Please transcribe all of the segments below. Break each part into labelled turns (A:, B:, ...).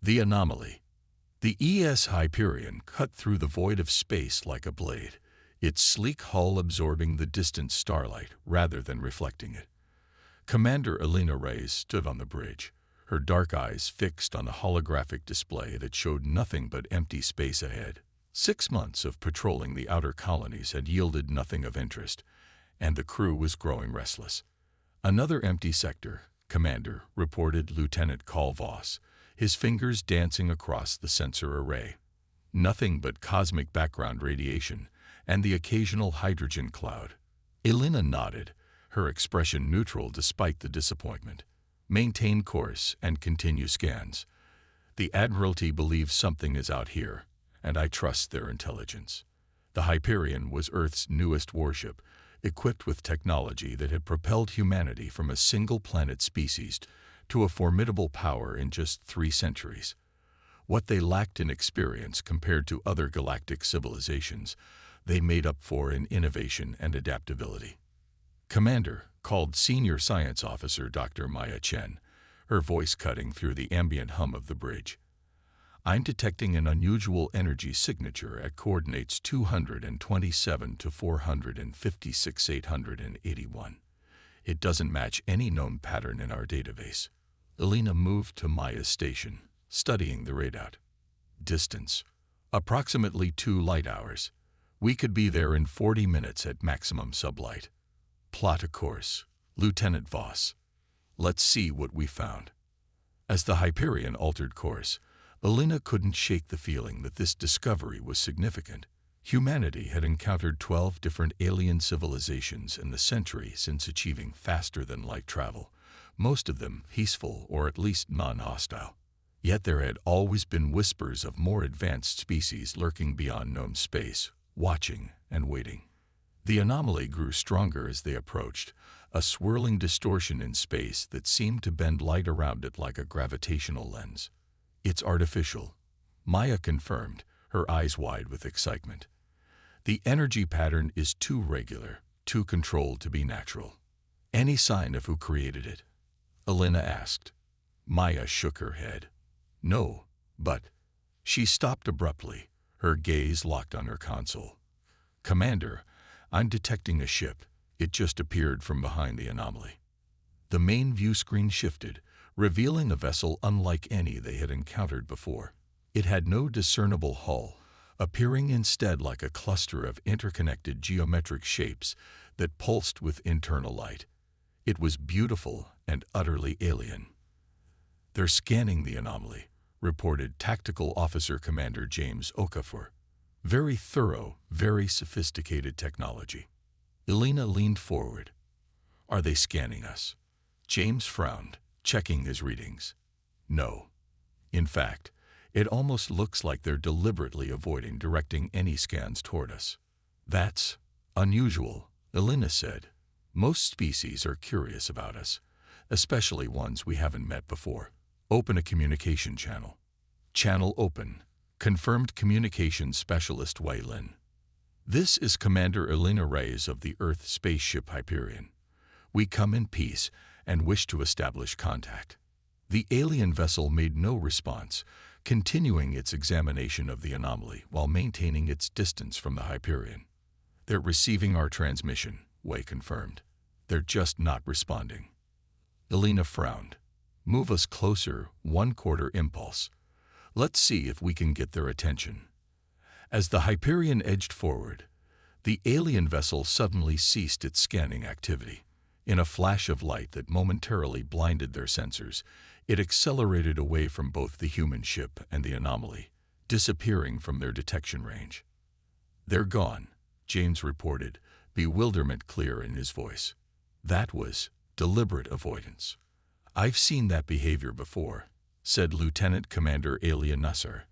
A: The anomaly. The ES Hyperion cut through the void of space like a blade, its sleek hull absorbing the distant starlight rather than reflecting it. Commander Elena Reyes stood on the bridge, her dark eyes fixed on the holographic display that showed nothing but empty space ahead. 6 months of patrolling the outer colonies had yielded nothing of interest, and the crew was growing restless. "Another empty sector, Commander," reported Lieutenant Voss, his fingers dancing across the sensor array. "Nothing but cosmic background radiation and the occasional hydrogen cloud." Elena nodded, her expression neutral despite the disappointment. "Maintain course and continue scans. The Admiralty believes something is out here, and I trust their intelligence." The Hyperion was Earth's newest warship, equipped with technology that had propelled humanity from a single-planet species to a formidable power in just 3 centuries. What they lacked in experience compared to other galactic civilizations, they made up for in innovation and adaptability. "Commander," called Senior Science Officer Dr. Maya Chen, her voice cutting through the ambient hum of the bridge. "I'm detecting an unusual energy signature at coordinates 227 to 456 881. It doesn't match any known pattern in our database." Elena moved to Maya's station, studying the readout. "Distance: approximately 2 light hours. We could be there in 40 minutes at maximum sublight." "Plot a course, Lieutenant Voss. Let's see what we found." As the Hyperion altered course, Elena couldn't shake the feeling that this discovery was significant. Humanity had encountered 12 different alien civilizations in the century since achieving faster-than-light travel, most of them peaceful or at least non-hostile. Yet there had always been whispers of more advanced species lurking beyond known space, watching and waiting. The anomaly grew stronger as they approached, a swirling distortion in space that seemed to bend light around it like a gravitational lens. "It's artificial," Maya confirmed, her eyes wide with excitement. "The energy pattern is too regular, too controlled to be natural." "Any sign of who created it?" Elena asked. Maya shook her head. "No, but—" She stopped abruptly, her gaze locked on her console. "Commander, I'm detecting a ship. It just appeared from behind the anomaly." The main view screen shifted, revealing a vessel unlike any they had encountered before. It had no discernible hull, appearing instead like a cluster of interconnected geometric shapes that pulsed with internal light. It was beautiful and utterly alien. "They're scanning the anomaly," reported Tactical Officer Commander James Okafor. "Very thorough, very sophisticated technology." Elena leaned forward. "Are they scanning us?" James frowned, checking his readings. "No. In fact, it almost looks like they're deliberately avoiding directing any scans toward us." "That's unusual," Elena said. "Most species are curious about us, especially ones we haven't met before." "Open a communication channel." "Channel open," confirmed Communications Specialist Wei Lin. "This is Commander Elena Reyes of the Earth spaceship Hyperion. We come in peace and wish to establish contact." The alien vessel made no response, continuing its examination of the anomaly while maintaining its distance from the Hyperion. "They're receiving our transmission," Wei confirmed. "They're just not responding." Elena frowned. "Move us closer, 1/4 impulse. Let's see if we can get their attention." As the Hyperion edged forward, the alien vessel suddenly ceased its scanning activity. In a flash of light that momentarily blinded their sensors, it accelerated away from both the human ship and the anomaly, disappearing from their detection range. "They're gone," James reported, bewilderment clear in his voice. "That was deliberate avoidance." "I've seen that behavior before," said Lieutenant Commander Alia Nasser,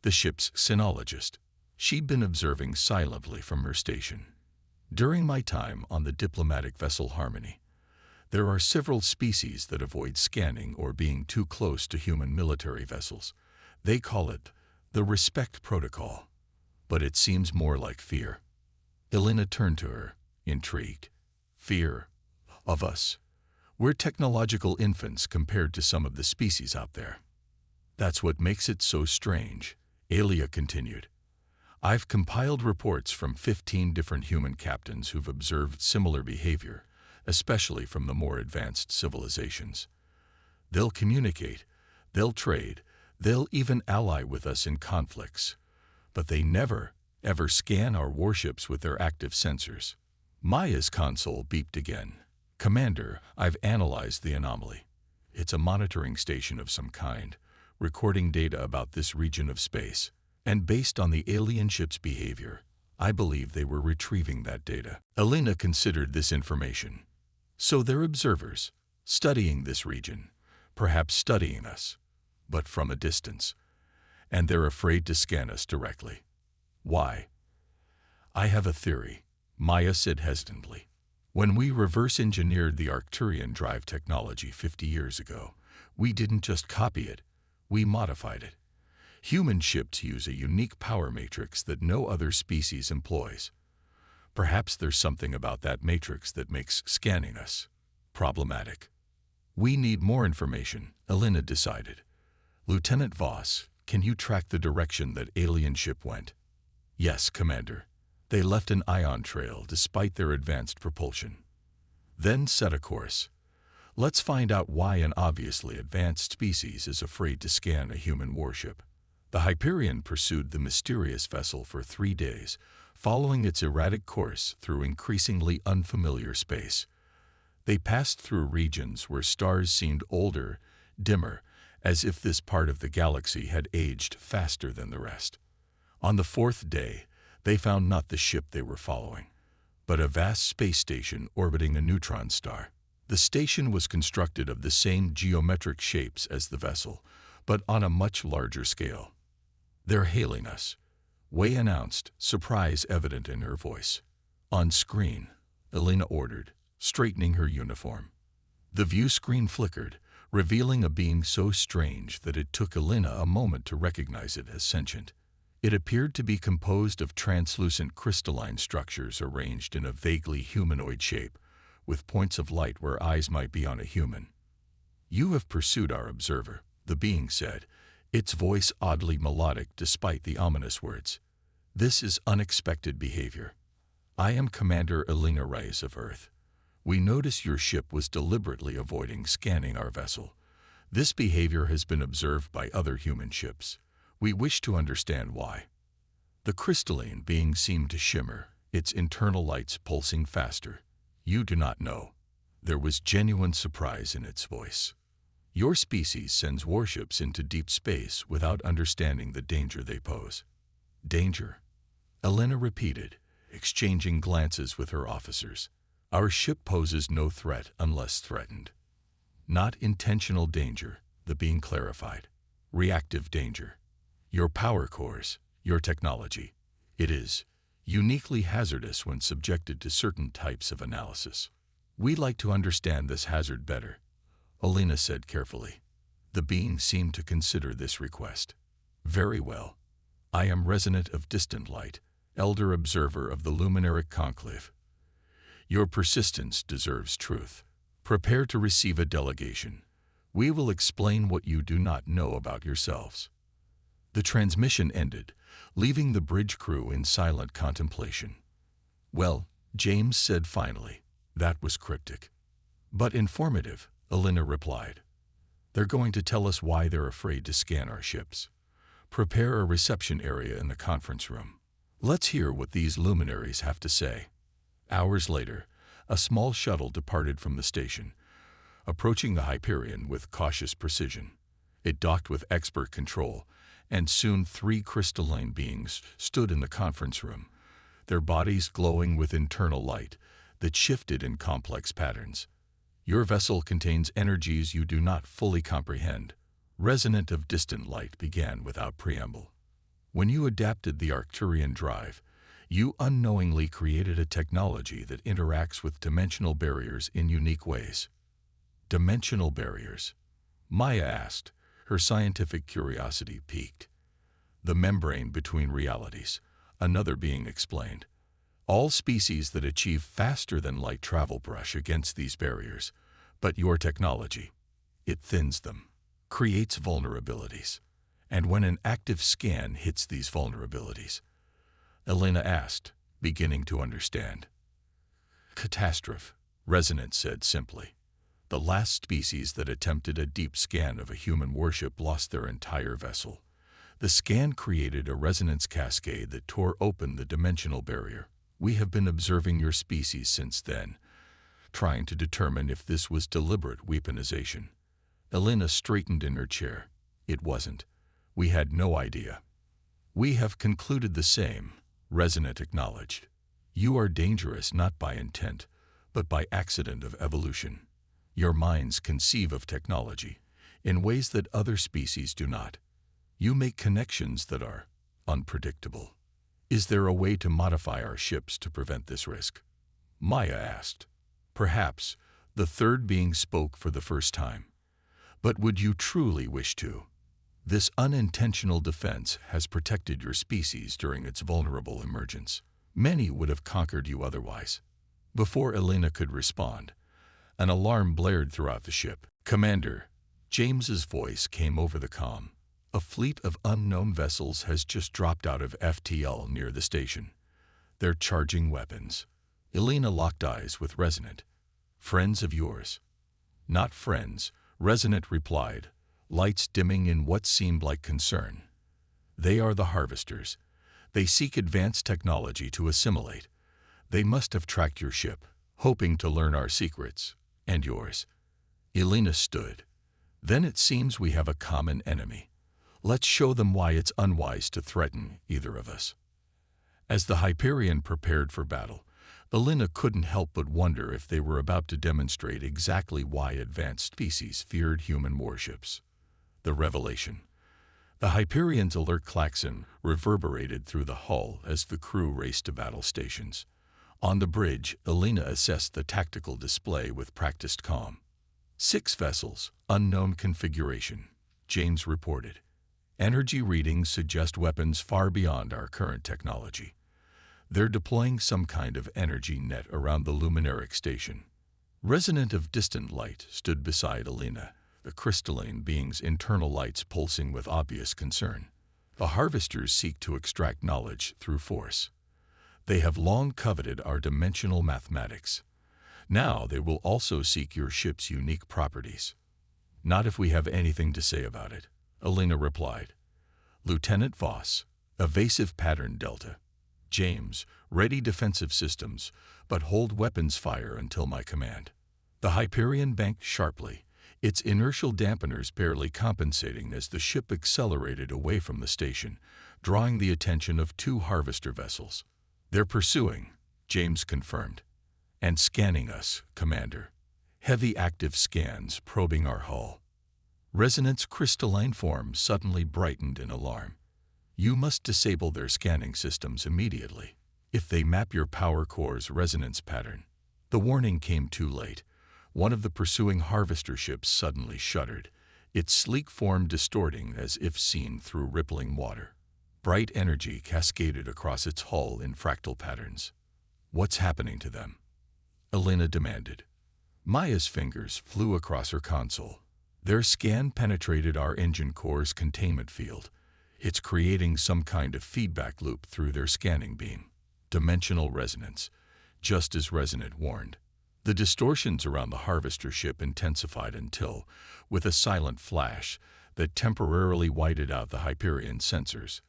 A: the ship's sinologist. She'd been observing silently from her station. "During my time on the diplomatic vessel Harmony, there are several species that avoid scanning or being too close to human military vessels. They call it the respect protocol, but it seems more like fear." Elena turned to her, intrigued. "Fear? Of us? We're technological infants compared to some of the species out there." That's what makes it so strange, Alia continued. I've compiled reports from 15 different human captains who've observed similar behavior, especially from the more advanced civilizations. They'll communicate, they'll trade, they'll even ally with us in conflicts. But they never, ever scan our warships with their active sensors. Maya's console beeped again. Commander, I've analyzed the anomaly. It's a monitoring station of some kind, recording data about this region of space. And based on the alien ship's behavior, I believe they were retrieving that data. Elena considered this information. So they're observers, studying this region, perhaps studying us, but from a distance. And they're afraid to scan us directly. Why? I have a theory, Maya said hesitantly. When we reverse-engineered the Arcturian drive technology 50 years ago, we didn't just copy it, we modified it. Human ships use a unique power matrix that no other species employs. Perhaps there's something about that matrix that makes scanning us problematic. We need more information, Elena decided. Lieutenant Voss, can you track the direction that alien ship went? Yes, Commander. They left an ion trail despite their advanced propulsion. Then set a course. Let's find out why an obviously advanced species is afraid to scan a human warship. The Hyperion pursued the mysterious vessel for 3 days, following its erratic course through increasingly unfamiliar space. They passed through regions where stars seemed older, dimmer, as if this part of the galaxy had aged faster than the rest. On the 4th day, they found not the ship they were following, but a vast space station orbiting a neutron star. The station was constructed of the same geometric shapes as the vessel, but on a much larger scale. They're hailing us, Wei announced, surprise evident in her voice. On screen, Elena ordered, straightening her uniform. The view screen flickered, revealing a being so strange that it took Elena a moment to recognize it as sentient. It appeared to be composed of translucent crystalline structures arranged in a vaguely humanoid shape, with points of light where eyes might be on a human. You have pursued our observer, the being said, its voice oddly melodic despite the ominous words. This is unexpected behavior. I am Commander Elena Reyes of Earth. We notice your ship was deliberately avoiding scanning our vessel. This behavior has been observed by other human ships. We wish to understand why. The crystalline being seemed to shimmer, its internal lights pulsing faster. You do not know. There was genuine surprise in its voice. Your species sends warships into deep space without understanding the danger they pose. Danger? Elena repeated, exchanging glances with her officers. Our ship poses no threat unless threatened. Not intentional danger, the being clarified. Reactive danger. Your power cores, your technology. It is uniquely hazardous when subjected to certain types of analysis. We'd like to understand this hazard better, Elena said carefully. The being seemed to consider this request. Very well. I am Resonant of Distant Light, Elder Observer of the Luminaric Conclave. Your persistence deserves truth. Prepare to receive a delegation. We will explain what you do not know about yourselves. The transmission ended, leaving the bridge crew in silent contemplation. Well, James said finally. That was cryptic. But informative, Elena replied. They're going to tell us why they're afraid to scan our ships. Prepare a reception area in the conference room. Let's hear what these luminaries have to say. Hours later, a small shuttle departed from the station, approaching the Hyperion with cautious precision. It docked with expert control, and soon 3 crystalline beings stood in the conference room, their bodies glowing with internal light that shifted in complex patterns. Your vessel contains energies you do not fully comprehend. Resonant of Distant Light began without preamble. When you adapted the Arcturian drive, you unknowingly created a technology that interacts with dimensional barriers in unique ways. Dimensional barriers? Maya asked, her scientific curiosity piqued. The membrane between realities, another being explained. All species that achieve faster than light travel brush against these barriers, but your technology, it thins them. creates vulnerabilities. And when an active scan hits these vulnerabilities, Elena asked, beginning to understand. Catastrophe, Resonance said simply. The last species that attempted a deep scan of a human warship lost their entire vessel. The scan created a resonance cascade that tore open the dimensional barrier. We have been observing your species since then, trying to determine if this was deliberate weaponization. Elena straightened in her chair. It wasn't. We had no idea. We have concluded the same, Resonant acknowledged. You are dangerous not by intent, but by accident of evolution. Your minds conceive of technology in ways that other species do not. You make connections that are unpredictable. Is there a way to modify our ships to prevent this risk? Maya asked. Perhaps. The third being spoke for the first time. But would you truly wish to? This unintentional defense has protected your species during its vulnerable emergence. Many would have conquered you otherwise. Before Elena could respond, an alarm blared throughout the ship. Commander, James's voice came over the comm. A fleet of unknown vessels has just dropped out of FTL near the station. They're charging weapons. Elena locked eyes with Resonant. Friends of yours? Not friends, Resonant replied, lights dimming in what seemed like concern. They are the harvesters. They seek advanced technology to assimilate. They must have tracked your ship, hoping to learn our secrets, and yours. Elena stood. Then it seems we have a common enemy. Let's show them why it's unwise to threaten either of us. As the Hyperion prepared for battle, Elena couldn't help but wonder if they were about to demonstrate exactly why advanced species feared human warships. The revelation. The Hyperion's alert klaxon reverberated through the hull as the crew raced to battle stations. On the bridge, Elena assessed the tactical display with practiced calm. 6 vessels, unknown configuration, James reported. Energy readings suggest weapons far beyond our current technology. They're deploying some kind of energy net around the luminaric station. Resonant of distant light stood beside Elena, the crystalline being's internal lights pulsing with obvious concern. The harvesters seek to extract knowledge through force. They have long coveted our dimensional mathematics. Now they will also seek your ship's unique properties. Not if we have anything to say about it, Elena replied. Lieutenant Voss, evasive pattern delta. James, ready defensive systems, but hold weapons fire until my command. The Hyperion banked sharply, its inertial dampeners barely compensating as the ship accelerated away from the station, drawing the attention of 2 harvester vessels. They're pursuing, James confirmed. And scanning us, Commander. Heavy active scans probing our hull. Resonant's crystalline form suddenly brightened in alarm. You must disable their scanning systems immediately. If they map your power core's resonance pattern. The warning came too late. One of the pursuing harvester ships suddenly shuddered, its sleek form distorting as if seen through rippling water. Bright energy cascaded across its hull in fractal patterns. What's happening to them? Elena demanded. Maya's fingers flew across her console. Their scan penetrated our engine core's containment field. It's creating some kind of feedback loop through their scanning beam. Dimensional resonance, just as Resonant warned. The distortions around the harvester ship intensified until, with a silent flash that temporarily whited out the Hyperion sensors,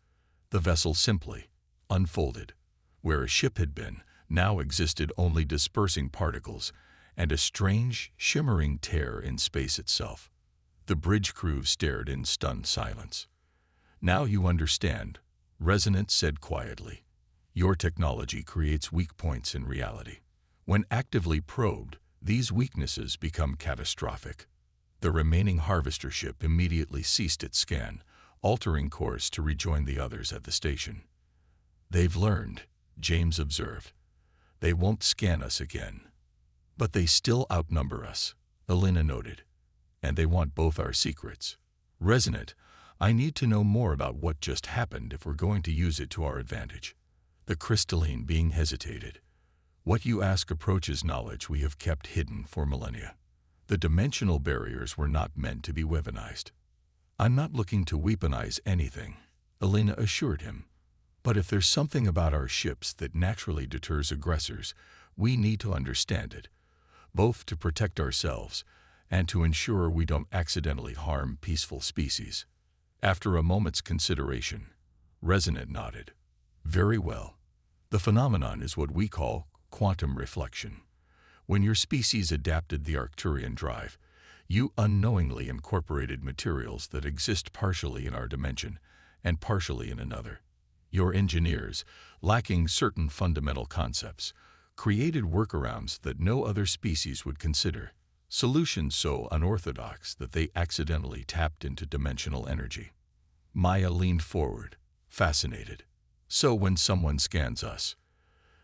A: the vessel simply unfolded. Where a ship had been, now existed only dispersing particles and a strange, shimmering tear in space itself. The bridge crew stared in stunned silence. Now you understand, Resonant said quietly. Your technology creates weak points in reality. When actively probed, these weaknesses become catastrophic. The remaining harvester ship immediately ceased its scan, altering course to rejoin the others at the station. They've learned, James observed. They won't scan us again. But they still outnumber us, Elena noted. And they want both our secrets. Resonant, I need to know more about what just happened if we're going to use it to our advantage. The crystalline being hesitated. What you ask approaches knowledge we have kept hidden for millennia. The dimensional barriers were not meant to be weaponized. "I'm not looking to weaponize anything," Elena assured him. "But if there's something about our ships that naturally deters aggressors, we need to understand it, both to protect ourselves and to ensure we don't accidentally harm peaceful species." After a moment's consideration, Resonant nodded. "Very well. The phenomenon is what we call quantum reflection. When your species adapted the Arcturian drive, you unknowingly incorporated materials that exist partially in our dimension and partially in another. Your engineers, lacking certain fundamental concepts, created workarounds that no other species would consider, solutions so unorthodox that they accidentally tapped into dimensional energy." Maya leaned forward, fascinated. "So when someone scans us,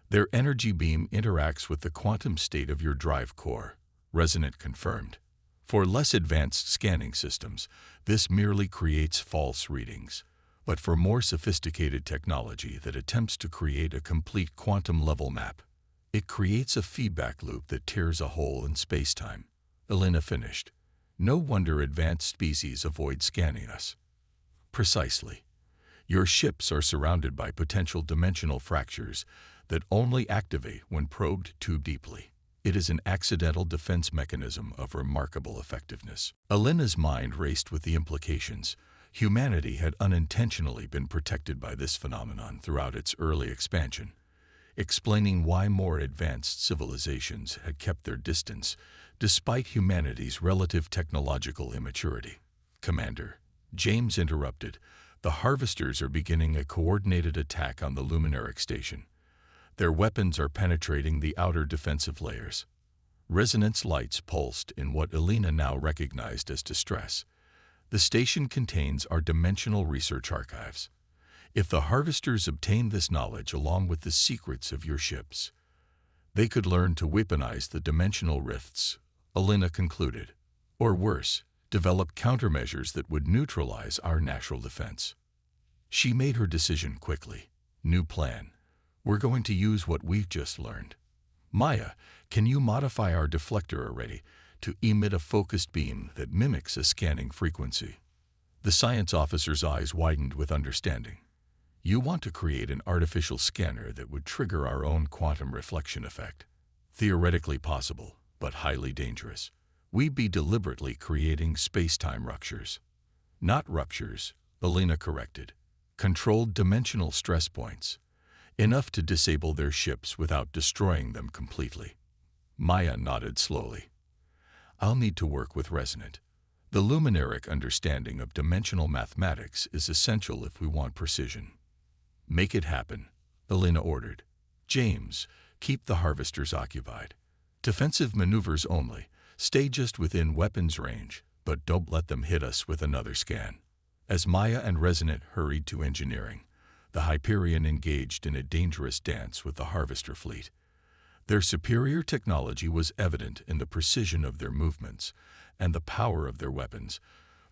A: their energy beam interacts with the quantum state of your drive core," Resonant confirmed. "For less advanced scanning systems, this merely creates false readings. But for more sophisticated technology that attempts to create a complete quantum-level map, it creates a feedback loop that tears a hole in space-time." Elena finished. "No wonder advanced species avoid scanning us." "Precisely. Your ships are surrounded by potential dimensional fractures that only activate when probed too deeply. It is an accidental defense mechanism of remarkable effectiveness." Elena's mind raced with the implications. Humanity had unintentionally been protected by this phenomenon throughout its early expansion, explaining why more advanced civilizations had kept their distance despite humanity's relative technological immaturity. "Commander," James interrupted, "the Harvesters are beginning a coordinated attack on the Luminaric Station. Their weapons are penetrating the outer defensive layers." Resonance lights pulsed in what Elena now recognized as distress. "The station contains our dimensional research archives. If the Harvesters obtain this knowledge along with the secrets of your ships, they could learn to weaponize the dimensional rifts," Elena concluded. "Or worse, develop countermeasures that would neutralize our natural defense." She made her decision quickly. "New plan. We're going to use what we've just learned. Maya, can you modify our deflector array to emit a focused beam that mimics a scanning frequency?" The science officer's eyes widened with understanding. "You want to create an artificial scanner that would trigger our own quantum reflection effect. Theoretically possible, but highly dangerous. We'd be deliberately creating space-time ruptures." "Not ruptures," Elena corrected. "Controlled dimensional stress points. Enough to disable their ships without destroying them completely." Maya nodded slowly. "I'll need to work with Resonant. The luminaric understanding of dimensional mathematics is essential if we want precision." "Make it happen," Elena ordered. "James, keep the Harvesters occupied. Defensive maneuvers only. Stay just within weapons range, but don't let them hit us with another scan." As Maya and Resonant hurried to engineering, the Hyperion engaged in a dangerous dance with the Harvester fleet. Their superior technology was evident in the precision of their movements and the power of their weapons,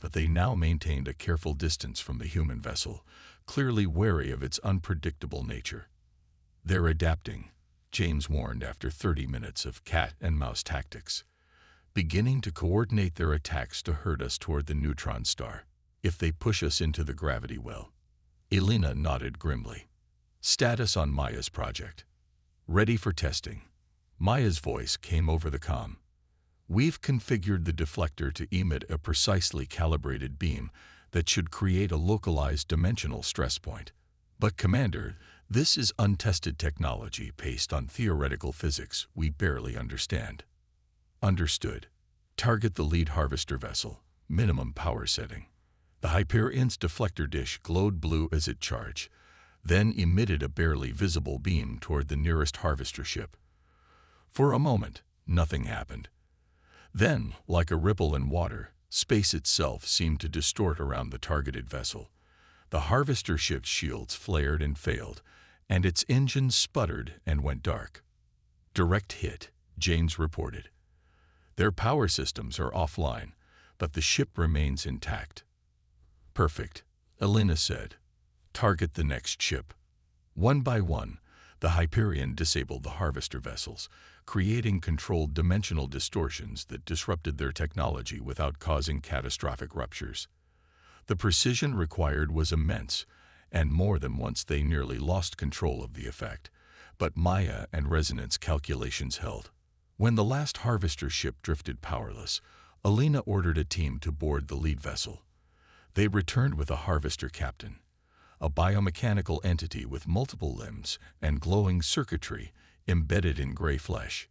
A: but they now maintained a careful distance from the human vessel, clearly wary of its unpredictable nature. "They're adapting," James warned after 30 minutes of cat-and-mouse tactics, "beginning to coordinate their attacks to herd us toward the neutron star. If they push us into the gravity well." Elena nodded grimly. "Status on Maya's project." "Ready for testing." Maya's voice came over the comm. "We've configured the deflector to emit a precisely calibrated beam that should create a localized dimensional stress point. But Commander, this is untested technology based on theoretical physics we barely understand." "Understood. Target the lead Harvester vessel. Minimum power setting." The Hyperion's deflector dish glowed blue as it charged, then emitted a barely visible beam toward the nearest Harvester ship. For a moment, nothing happened. Then, like a ripple in water, space itself seemed to distort around the targeted vessel. The Harvester ship's shields flared and failed, and its engines sputtered and went dark. "Direct hit," James reported. "Their power systems are offline, but the ship remains intact." "Perfect," Elena said. "Target the next ship." One by one, the Hyperion disabled the Harvester vessels, creating controlled dimensional distortions that disrupted their technology without causing catastrophic ruptures. The precision required was immense, and more than once they nearly lost control of the effect. But Maya and Resonance calculations held. When the last harvester ship drifted powerless, Alina ordered a team to board the lead vessel. They returned with a harvester captain, a biomechanical entity with multiple limbs and glowing circuitry embedded in gray flesh.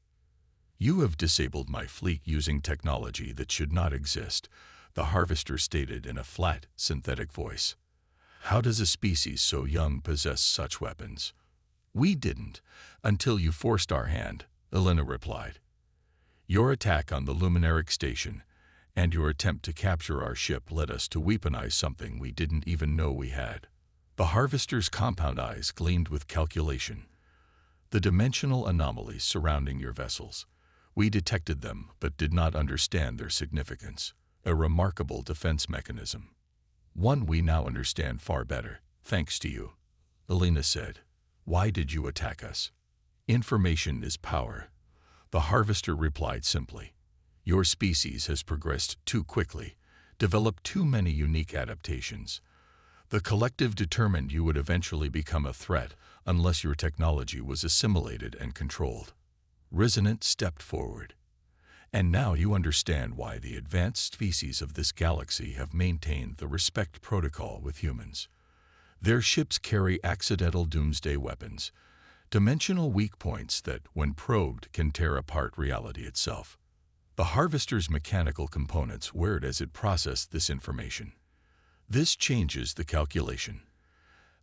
A: "You have disabled my fleet using technology that should not exist," the harvester stated in a flat, synthetic voice. "How does a species so young possess such weapons?" "We didn't, until you forced our hand," Alina replied. "Your attack on the Luminaric station and your attempt to capture our ship led us to weaponize something we didn't even know we had." The harvester's compound eyes gleamed with calculation. "The dimensional anomalies surrounding your vessels. We detected them but did not understand their significance. A remarkable defense mechanism. One we now understand far better, thanks to you," Alina said. "Why did you attack us?" "Information is power," the harvester replied simply. "Your species has progressed too quickly, developed too many unique adaptations. The collective determined you would eventually become a threat unless your technology was assimilated and controlled." Resonant stepped forward. "And now you understand why the advanced species of this galaxy have maintained the respect protocol with humans. Their ships carry accidental doomsday weapons, dimensional weak points that, when probed, can tear apart reality itself. The harvester's mechanical components whirred as it processed this information. This changes the calculation.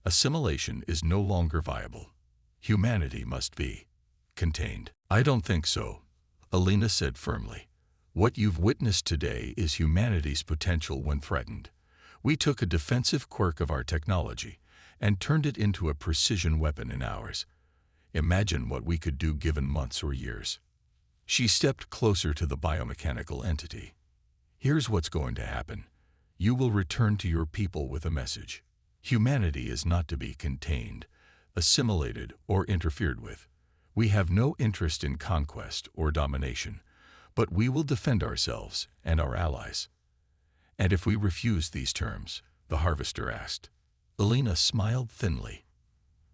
A: Assimilation is no longer viable. Humanity must be contained." "I don't think so," Alina said firmly. "What you've witnessed today is humanity's potential when threatened. We took a defensive quirk of our technology and turned it into a precision weapon in hours. Imagine what we could do given months or years." She stepped closer to the biomechanical entity. "Here's what's going to happen. You will return to your people with a message. Humanity is not to be contained, assimilated, or interfered with. We have no interest in conquest or domination, but we will defend ourselves and our allies." "And if we refuse these terms?" the harvester asked. Alina smiled thinly.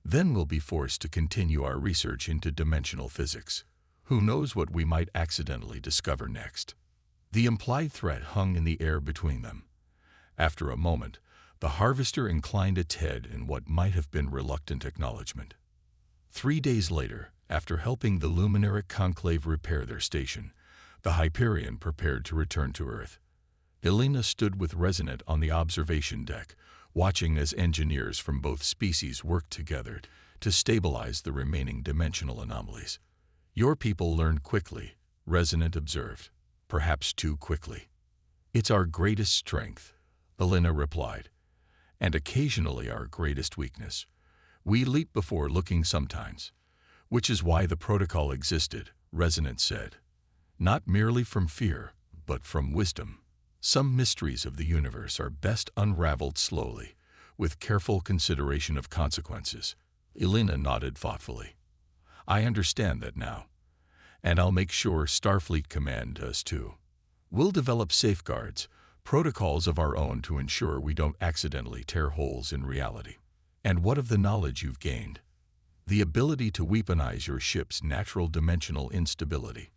A: "Then we'll be forced to continue our research into dimensional physics. Who knows what we might accidentally discover next?" The implied threat hung in the air between them. After a moment, the harvester inclined its head in what might have been reluctant acknowledgement. 3 days later, after helping the Luminaric Conclave repair their station, the Hyperion prepared to return to Earth. Alina stood with Resonant on the observation deck, watching as engineers from both species worked together to stabilize the remaining dimensional anomalies. "Your people learned quickly," Resonant observed. "Perhaps too quickly." "It's our greatest strength," Alina replied, "and occasionally our greatest weakness. We leap before looking sometimes." "Which is why the protocol existed," Resonant said. "Not merely from fear, but from wisdom. Some mysteries of the universe are best unraveled slowly, with careful consideration of consequences." Alina nodded thoughtfully. "I understand that now. And I'll make sure Starfleet Command does too. We'll develop safeguards, protocols of our own to ensure we don't accidentally tear holes in reality." "And what of the knowledge you've gained?" "The ability to weaponize your ship's natural dimensional instability."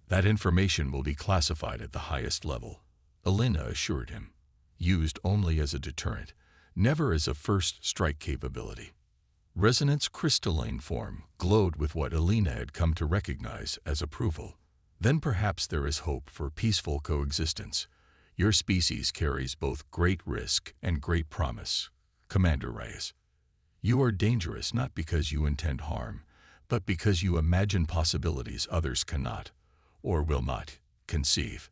A: "That information will be classified at the highest level," Alina assured him. "Used only as a deterrent, never as a first strike capability." Resonant's crystalline form glowed with what Alina had come to recognize as approval. "Then perhaps there is hope for peaceful coexistence. Your species carries both great risk and great promise, Commander Reyes. You are dangerous not because you intend harm, but because you imagine possibilities others cannot, or will not, conceive.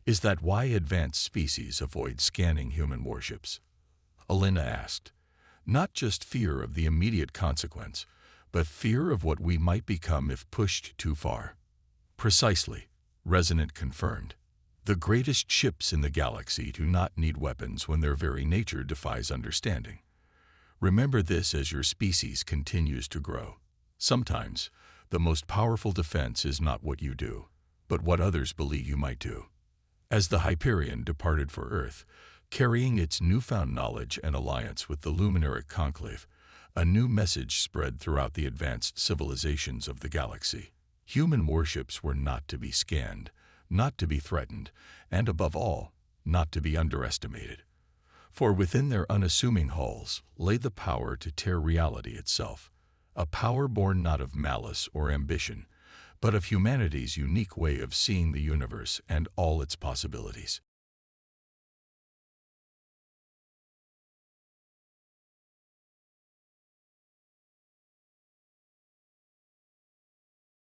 A: Is that why advanced species avoid scanning human warships?" Alina asked. "Not just fear of the immediate consequence, but fear of what we might become if pushed too far." "Precisely," Resonant confirmed. "The greatest ships in the galaxy do not need weapons when their very nature defies understanding. Remember this as your species continues to grow. Sometimes, the most powerful defense is not what you do, but what others believe you might do." As the Hyperion departed for Earth, Carrying its newfound knowledge and alliance with the Luminaric Conclave, a new message spread throughout the advanced civilizations of the galaxy. Human warships were not to be scanned, not to be threatened, and above all, not to be underestimated. For within their unassuming hulls lay the power to tear reality itself, a power born not of malice or ambition, but of humanity's unique way of seeing the universe and all its possibilities.